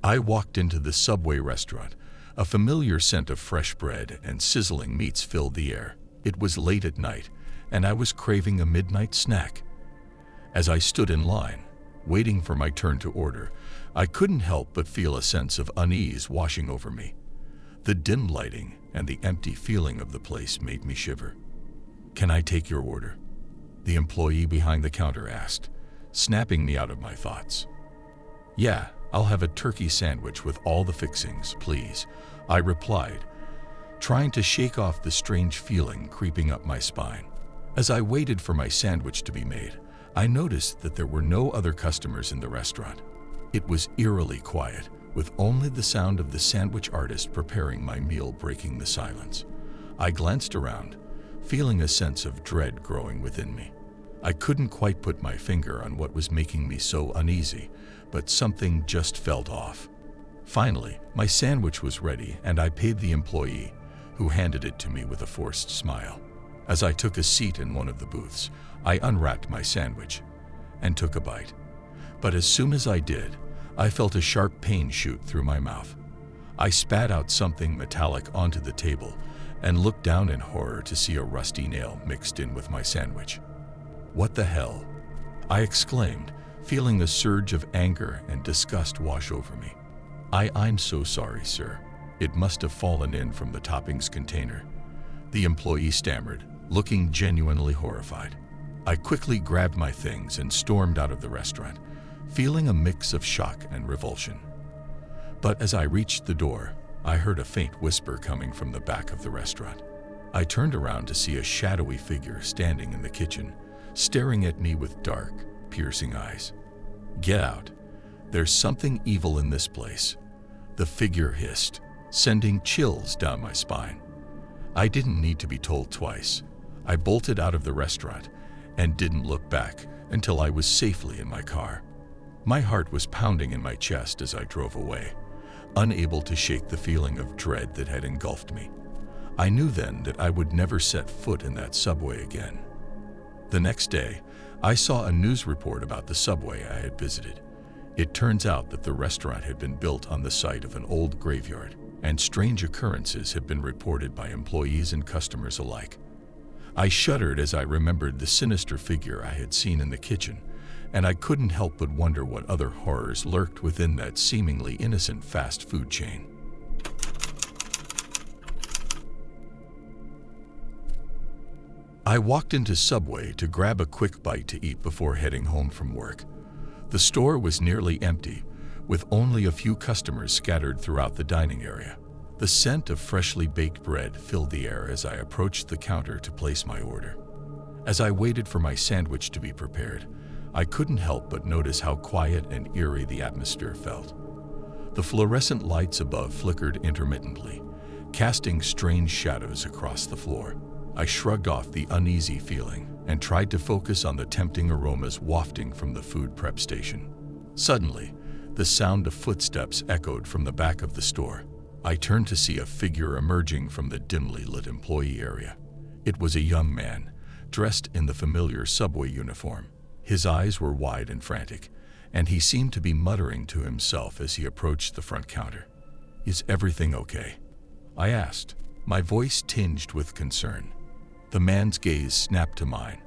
I walked into the Subway restaurant. A familiar scent of fresh bread and sizzling meats filled the air. It was late at night, and I was craving a midnight snack. As I stood in line, waiting for my turn to order, I couldn't help but feel a sense of unease washing over me. The dim lighting and the empty feeling of the place made me shiver. "Can I take your order?" the employee behind the counter asked, snapping me out of my thoughts. "Yeah, I'll have a turkey sandwich with all the fixings, please," I replied, trying to shake off the strange feeling creeping up my spine. As I waited for my sandwich to be made, I noticed that there were no other customers in the restaurant. It was eerily quiet, with only the sound of the sandwich artist preparing my meal breaking the silence. I glanced around, feeling a sense of dread growing within me. I couldn't quite put my finger on what was making me so uneasy, but something just felt off. Finally, my sandwich was ready, and I paid the employee, who handed it to me with a forced smile. As I took a seat in one of the booths, I unwrapped my sandwich and took a bite. But as soon as I did, I felt a sharp pain shoot through my mouth. I spat out something metallic onto the table and looked down in horror to see a rusty nail mixed in with my sandwich. "What the hell?" I exclaimed, feeling a surge of anger and disgust wash over me. I'm so sorry, sir. It must have fallen in from the toppings container," the employee stammered, looking genuinely horrified. I quickly grabbed my things and stormed out of the restaurant, feeling a mix of shock and revulsion. But as I reached the door, I heard a faint whisper coming from the back of the restaurant. I turned around to see a shadowy figure standing in the kitchen, staring at me with dark, piercing eyes. "Get out. There's something evil in this place," the figure hissed, sending chills down my spine. I didn't need to be told twice. I bolted out of the restaurant and didn't look back until I was safely in my car. My heart was pounding in my chest as I drove away, unable to shake the feeling of dread that had engulfed me. I knew then that I would never set foot in that subway again. The next day, I saw a news report about the subway I had visited. It turns out that the restaurant had been built on the site of an old graveyard, and strange occurrences had been reported by employees and customers alike. I shuddered as I remembered the sinister figure I had seen in the kitchen, and I couldn't help but wonder what other horrors lurked within that seemingly innocent fast food chain. I walked into Subway to grab a quick bite to eat before heading home from work. The store was nearly empty, with only a few customers scattered throughout the dining area. The scent of freshly baked bread filled the air as I approached the counter to place my order. As I waited for my sandwich to be prepared, I couldn't help but notice how quiet and eerie the atmosphere felt. The fluorescent lights above flickered intermittently, casting strange shadows across the floor. I shrugged off the uneasy feeling and tried to focus on the tempting aromas wafting from the food prep station. Suddenly, the sound of footsteps echoed from the back of the store. I turned to see a figure emerging from the dimly lit employee area. It was a young man, dressed in the familiar Subway uniform. His eyes were wide and frantic, and he seemed to be muttering to himself as he approached the front counter. "Is everything okay?" I asked, my voice tinged with concern. The man's gaze snapped to mine,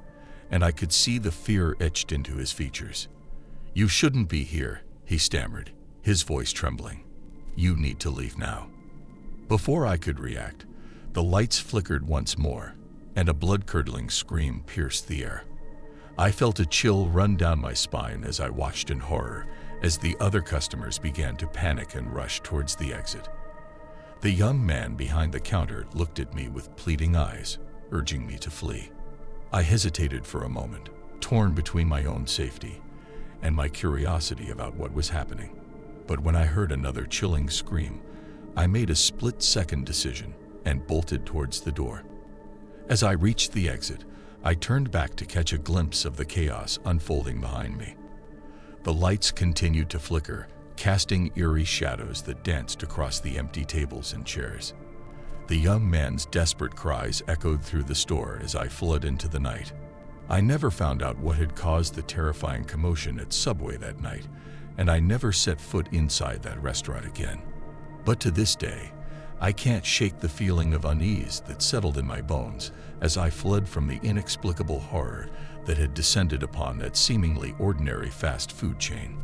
and I could see the fear etched into his features. "You shouldn't be here," he stammered, his voice trembling. "You need to leave now." Before I could react, the lights flickered once more, and a blood-curdling scream pierced the air. I felt a chill run down my spine as I watched in horror as the other customers began to panic and rush towards the exit. The young man behind the counter looked at me with pleading eyes, urging me to flee. I hesitated for a moment, torn between my own safety and my curiosity about what was happening. But when I heard another chilling scream, I made a split-second decision and bolted towards the door. As I reached the exit, I turned back to catch a glimpse of the chaos unfolding behind me. The lights continued to flicker, casting eerie shadows that danced across the empty tables and chairs. The young man's desperate cries echoed through the store as I fled into the night. I never found out what had caused the terrifying commotion at Subway that night, and I never set foot inside that restaurant again. But to this day, I can't shake the feeling of unease that settled in my bones as I fled from the inexplicable horror that had descended upon that seemingly ordinary fast food chain.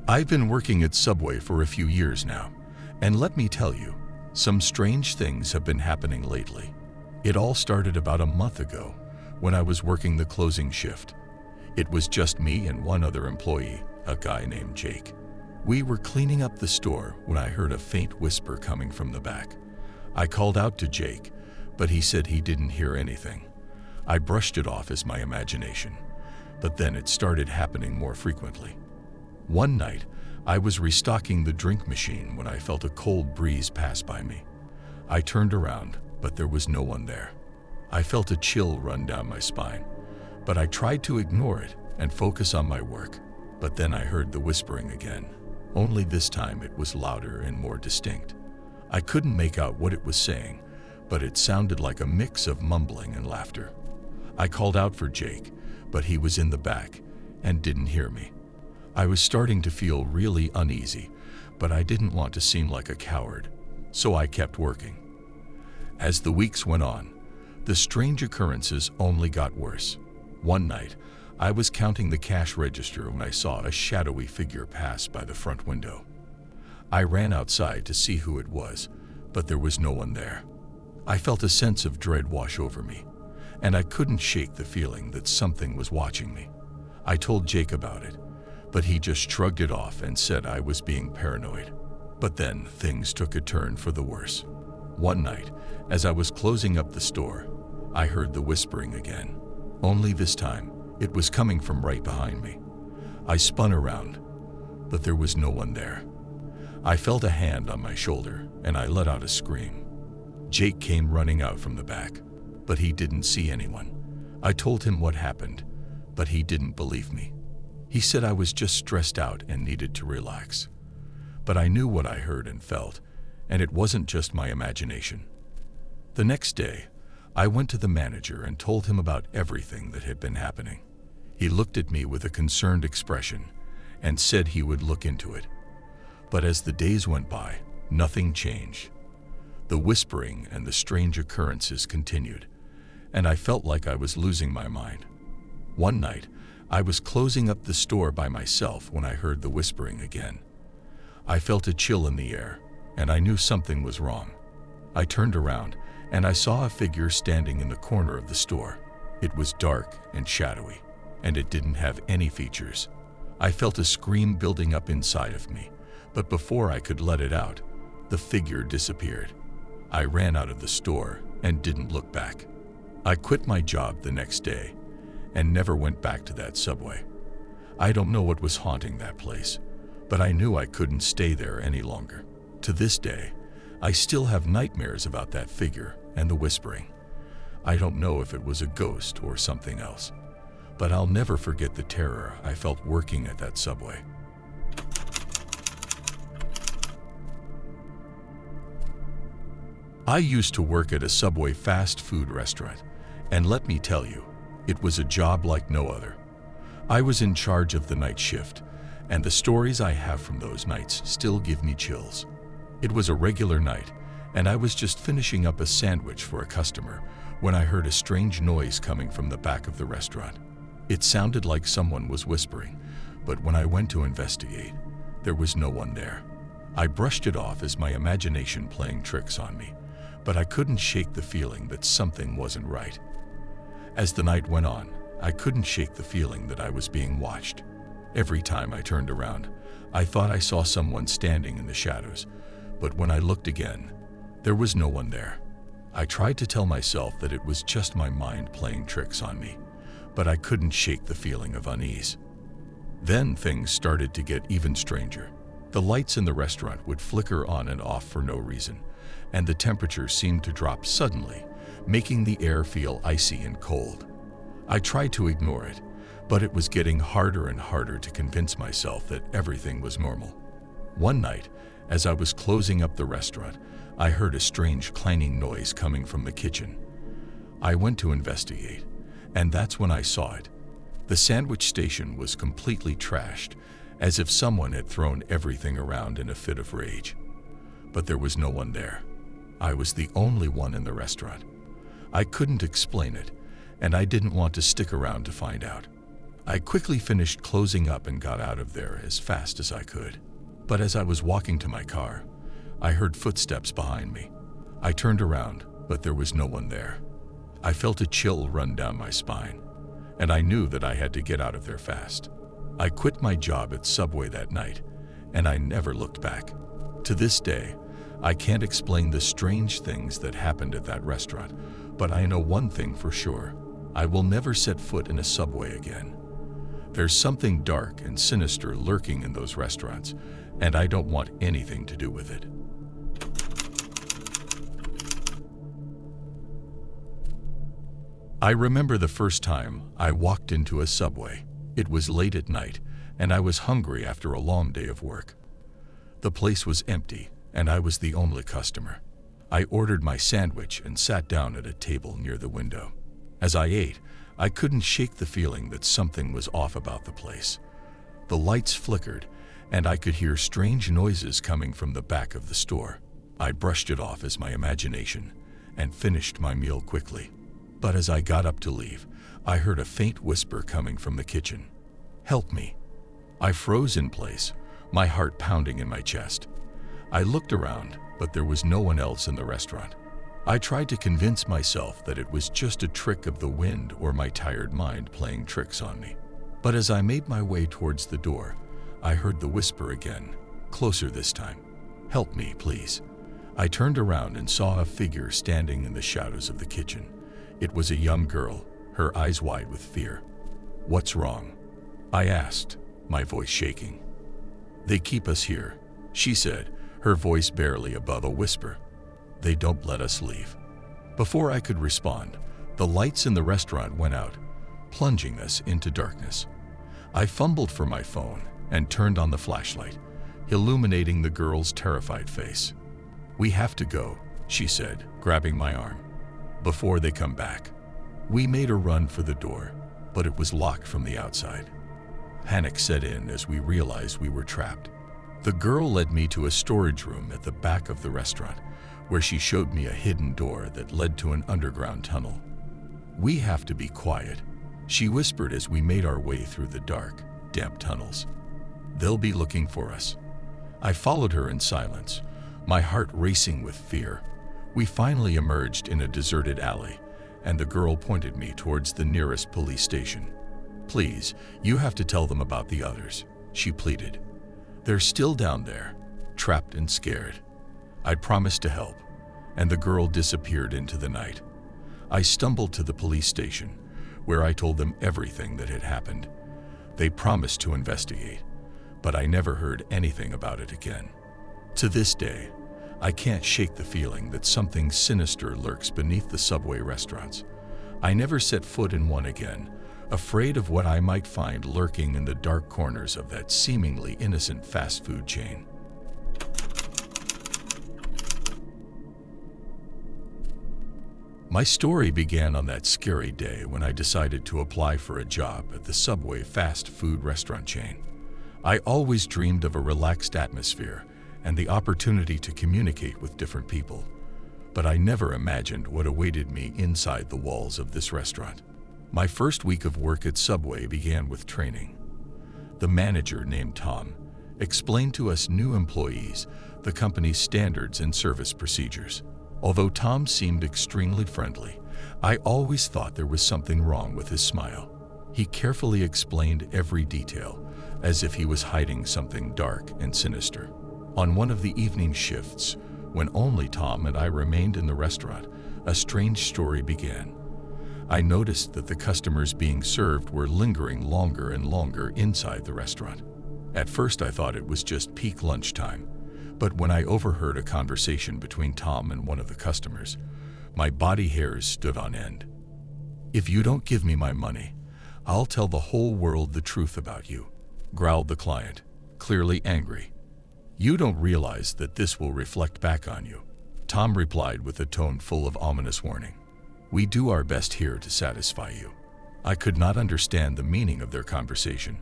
I've been working at Subway for a few years now, and let me tell you, some strange things have been happening lately. It all started about a month ago when I was working the closing shift. It was just me and one other employee, a guy named Jake. We were cleaning up the store when I heard a faint whisper coming from the back. I called out to Jake, but he said he didn't hear anything. I brushed it off as my imagination, but then it started happening more frequently. One night, I was restocking the drink machine when I felt a cold breeze pass by me. I turned around, but there was no one there. I felt a chill run down my spine, but I tried to ignore it and focus on my work. But then I heard the whispering again, only this time it was louder and more distinct. I couldn't make out what it was saying, but it sounded like a mix of mumbling and laughter. I called out for Jake, but he was in the back and didn't hear me. I was starting to feel really uneasy, but I didn't want to seem like a coward, so I kept working. As the weeks went on, the strange occurrences only got worse. One night, I was counting the cash register when I saw a shadowy figure pass by the front window. I ran outside to see who it was, but there was no one there. I felt a sense of dread wash over me, and I couldn't shake the feeling that something was watching me. I told Jake about it, but he just shrugged it off and said I was being paranoid. But then things took a turn for the worse. One night, as I was closing up the store, I heard the whispering again. Only this time, it was coming from right behind me. I spun around, but there was no one there. I felt a hand on my shoulder, and I let out a scream. Jake came running out from the back, but he didn't see anyone. I told him what happened, but he didn't believe me. He said I was just stressed out and needed to relax. But I knew what I heard and felt, and it wasn't just my imagination. The next day, I went to the manager and told him about everything that had been happening. He looked at me with a concerned expression and said he would look into it. But as the days went by, nothing changed. The whispering and the strange occurrences continued, and I felt like I was losing my mind. One night, I was closing up the store by myself when I heard the whispering again. I felt a chill in the air, and I knew something was wrong. I turned around, and I saw a figure standing in the corner of the store. It was dark and shadowy, and it didn't have any features. I felt a scream building up inside of me, but before I could let it out, the figure disappeared. I ran out of the store and didn't look back. I quit my job the next day and never went back to that Subway. I don't know what was haunting that place, but I knew I couldn't stay there any longer. To this day, I still have nightmares about that figure and the whispering. I don't know if it was a ghost or something else, but I'll never forget the terror I felt working at that Subway. I used to work at a Subway fast food restaurant, and let me tell you, it was a job like no other. I was in charge of the night shift, and the stories I have from those nights still give me chills. It was a regular night, and I was just finishing up a sandwich for a customer when I heard a strange noise coming from the back of the restaurant. It sounded like someone was whispering, but when I went to investigate, there was no one there. I brushed it off as my imagination playing tricks on me, but I couldn't shake the feeling that something wasn't right. As the night went on, I couldn't shake the feeling that I was being watched. Every time I turned around, I thought I saw someone standing in the shadows, but when I looked again, there was no one there. I tried to tell myself that it was just my mind playing tricks on me, but I couldn't shake the feeling of unease. Then things started to get even stranger. The lights in the restaurant would flicker on and off for no reason, and the temperature seemed to drop suddenly, making the air feel icy and cold. I tried to ignore it, but it was getting harder and harder to convince myself that everything was normal. One night, as I was closing up the restaurant, I heard a strange clanging noise coming from the kitchen. I went to investigate, And that's when I saw it. The sandwich station was completely trashed, as if someone had thrown everything around in a fit of rage. But there was no one there. I was the only one in the restaurant. I couldn't explain it, and I didn't want to stick around to find out. I quickly finished closing up and got out of there as fast as I could. But as I was walking to my car, I heard footsteps behind me. I turned around, but there was no one there. I felt a chill run down my spine, and I knew that I had to get out of there fast. I quit my job at Subway that night, and I never looked back. To this day, I can't explain the strange things that happened at that restaurant, but I know one thing for sure. I will never set foot in a Subway again. There's something dark and sinister lurking in those restaurants, and I don't want anything to do with it. I remember the first time I walked into a Subway. It was late at night, and I was hungry after a long day of work. The place was empty, and I was the only customer. I ordered my sandwich and sat down at a table near the window. As I ate, I couldn't shake the feeling that something was off about the place. The lights flickered, and I could hear strange noises coming from the back of the store. I brushed it off as my imagination and finished my meal quickly. But as I got up to leave, I heard a faint whisper coming from the kitchen. "Help me." I froze in place, my heart pounding in my chest. I looked around, but there was no one else in the restaurant. I tried to convince myself that it was just a trick of the wind or my tired mind playing tricks on me. But as I made my way towards the door, I heard the whisper again, closer this time. "Help me, please." I turned around and saw a figure standing in the shadows of the kitchen. It was a young girl, her eyes wide with fear. "What's wrong?" I asked, my voice shaking. "They keep us here," she said, her voice barely above a whisper. "They don't let us leave." Before I could respond, the lights in the restaurant went out, plunging us into darkness. I fumbled for my phone and turned on the flashlight, illuminating the girl's terrified face. "We have to go," she said, grabbing my arm, "before they come back." We made a run for the door, but it was locked from the outside. Panic set in as we realized we were trapped. The girl led me to a storage room at the back of the restaurant, where she showed me a hidden door that led to an underground tunnel. "We have to be quiet," she whispered as we made our way through the dark, damp tunnels. "They'll be looking for us." I followed her in silence, my heart racing with fear. We finally emerged in a deserted alley, and the girl pointed me towards the nearest police station. "Please, you have to tell them about the others," she pleaded. "They're still down there, trapped and scared." I promised to help, and the girl disappeared into the night. I stumbled to the police station, where I told them everything that had happened. They promised to investigate, but I never heard anything about it again. To this day, I can't shake the feeling that something sinister lurks beneath the Subway restaurants. I never set foot in one again, afraid of what I might find lurking in the dark corners of that seemingly innocent fast food chain. My story began on that scary day when I decided to apply for a job at the Subway fast food restaurant chain. I always dreamed of a relaxed atmosphere and the opportunity to communicate with different people, but I never imagined what awaited me inside the walls of this restaurant. My first week of work at Subway began with training. The manager, named Tom, explained to us new employees the company's standards and service procedures. Although Tom seemed extremely friendly, I always thought there was something wrong with his smile. He carefully explained every detail, as if he was hiding something dark and sinister. On one of the evening shifts, when only Tom and I remained in the restaurant, a strange story began. I noticed that the customers being served were lingering longer and longer inside the restaurant. At first I thought it was just peak lunchtime, but when I overheard a conversation between Tom and one of the customers, my body hairs stood on end. "If you don't give me my money, I'll tell the whole world the truth about you," growled the client, clearly angry. "You don't realize that this will reflect back on you," Tom replied with a tone full of ominous warning. "We do our best here to satisfy you. I could not understand the meaning of their conversation,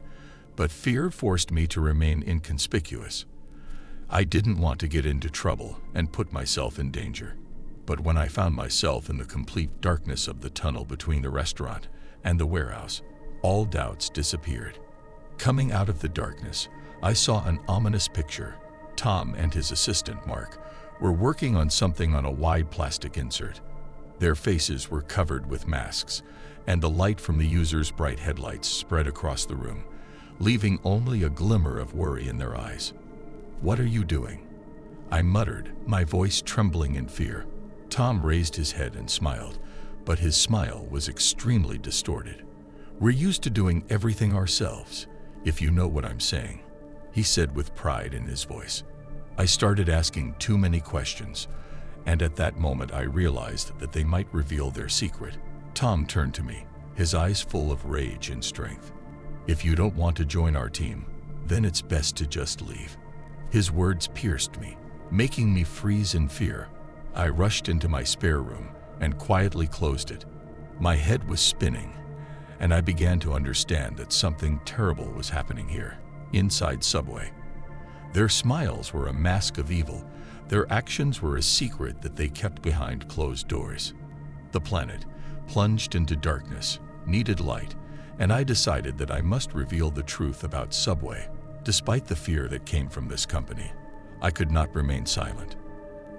but fear forced me to remain inconspicuous. I didn't want to get into trouble and put myself in danger. But when I found myself in the complete darkness of the tunnel between the restaurant and the warehouse, all doubts disappeared. Coming out of the darkness, I saw an ominous picture. Tom and his assistant, Mark, were working on something on a wide plastic insert. Their faces were covered with masks, and the light from the user's bright headlights spread across the room, leaving only a glimmer of worry in their eyes. "What are you doing?" I muttered, my voice trembling in fear. Tom raised his head and smiled, but his smile was extremely distorted. "We're used to doing everything ourselves, if you know what I'm saying," he said with pride in his voice. I started asking too many questions, and at that moment I realized that they might reveal their secret. Tom turned to me, his eyes full of rage and strength. "If you don't want to join our team, then it's best to just leave." His words pierced me, making me freeze in fear. I rushed into my spare room and quietly closed it. My head was spinning, and I began to understand that something terrible was happening here, inside Subway. Their smiles were a mask of evil. Their actions were a secret that they kept behind closed doors. The planet, plunged into darkness, needed light, and I decided that I must reveal the truth about Subway. Despite the fear that came from this company, I could not remain silent.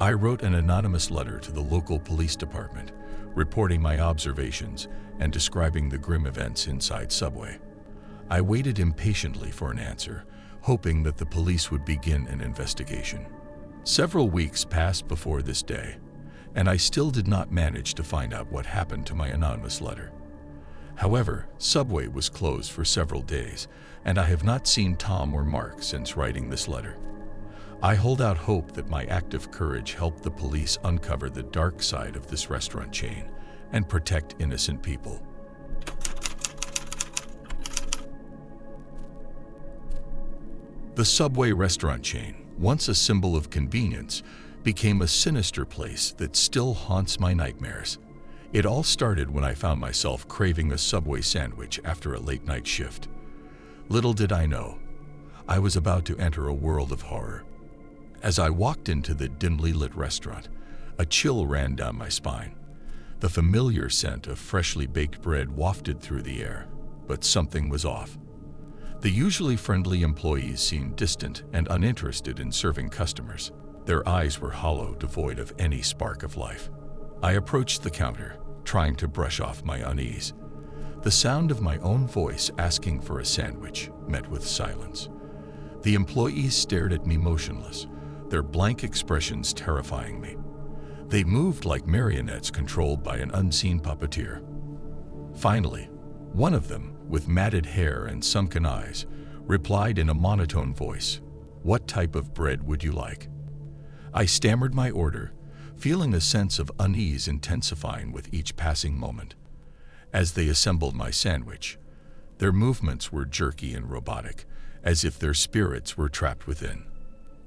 I wrote an anonymous letter to the local police department, reporting my observations and describing the grim events inside Subway. I waited impatiently for an answer, hoping that the police would begin an investigation. Several weeks passed before this day, and I still did not manage to find out what happened to my anonymous letter. However, Subway was closed for several days, and I have not seen Tom or Mark since writing this letter. I hold out hope that my act of courage helped the police uncover the dark side of this restaurant chain and protect innocent people. The Subway restaurant chain, once a symbol of convenience, became a sinister place that still haunts my nightmares. It all started when I found myself craving a Subway sandwich after a late-night shift. Little did I know, I was about to enter a world of horror. As I walked into the dimly lit restaurant, a chill ran down my spine. The familiar scent of freshly baked bread wafted through the air, but something was off. The usually friendly employees seemed distant and uninterested in serving customers. Their eyes were hollow, devoid of any spark of life. I approached the counter, trying to brush off my unease. The sound of my own voice asking for a sandwich met with silence. The employees stared at me motionless, their blank expressions terrifying me. They moved like marionettes controlled by an unseen puppeteer. Finally, one of them, with matted hair and sunken eyes, replied in a monotone voice, "What type of bread would you like?" I stammered my order, feeling a sense of unease intensifying with each passing moment. As they assembled my sandwich, their movements were jerky and robotic, as if their spirits were trapped within.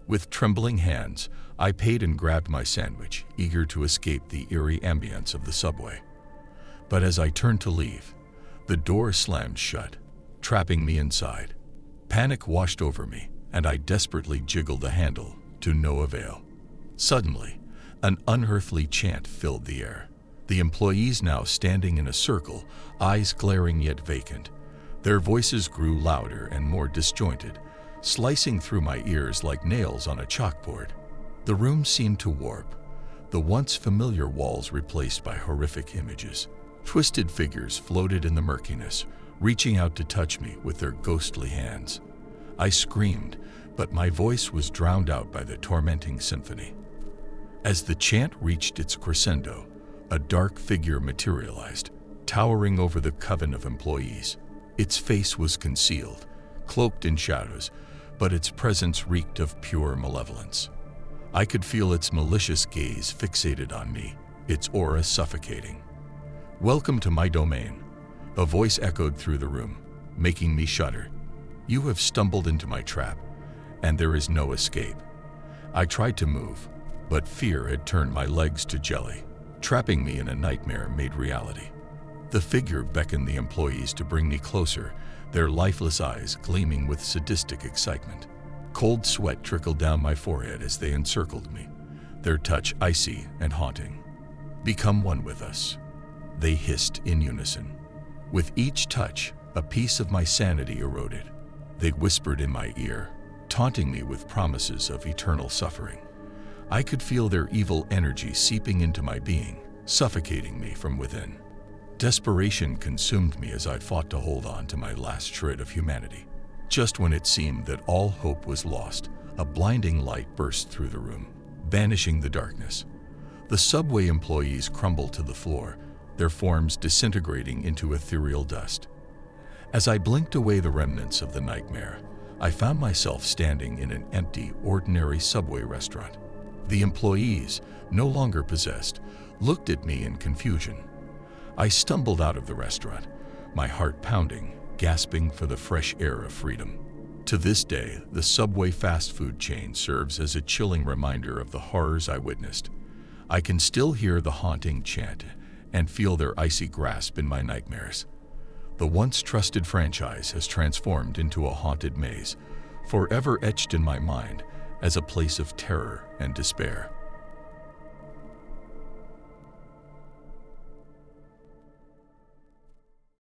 With trembling hands, I paid and grabbed my sandwich, eager to escape the eerie ambience of the Subway. But as I turned to leave, the door slammed shut, trapping me inside. Panic washed over me, and I desperately jiggled the handle, to no avail. Suddenly, an unearthly chant filled the air. The employees now standing in a circle, eyes glaring yet vacant. Their voices grew louder and more disjointed, slicing through my ears like nails on a chalkboard. The room seemed to warp, the once familiar walls replaced by horrific images. Twisted figures floated in the murkiness, reaching out to touch me with their ghostly hands. I screamed, but my voice was drowned out by the tormenting symphony. As the chant reached its crescendo, a dark figure materialized, towering over the coven of employees. Its face was concealed, cloaked in shadows, but its presence reeked of pure malevolence. I could feel its malicious gaze fixated on me, its aura suffocating. "Welcome to my domain," a voice echoed through the room, making me shudder. "You have stumbled into my trap, and there is no escape." I tried to move, but fear had turned my legs to jelly, trapping me in a nightmare made reality. The figure beckoned the employees to bring me closer, their lifeless eyes gleaming with sadistic excitement. Cold sweat trickled down my forehead as they encircled me, their touch icy and haunting. "Become one with us," they hissed in unison. With each touch, a piece of my sanity eroded. They whispered in my ear, taunting me with promises of eternal suffering. I could feel their evil energy seeping into my being, suffocating me from within. Desperation consumed me as I fought to hold on to my last shred of humanity. Just when it seemed that all hope was lost, a blinding light burst through the room, banishing the darkness. The subway employees crumbled to the floor, their forms disintegrating into ethereal dust. As I blinked away the remnants of the nightmare, I found myself standing in an empty, ordinary subway restaurant. The employees, no longer possessed, looked at me in confusion. I stumbled out of the restaurant, my heart pounding, gasping for the fresh air of freedom. To this day, the Subway fast food chain serves as a chilling reminder of the horrors I witnessed. I can still hear the haunting chant and feel their icy grasp in my nightmares. The once trusted franchise has transformed into a haunted maze, forever etched in my mind as a place of terror and despair.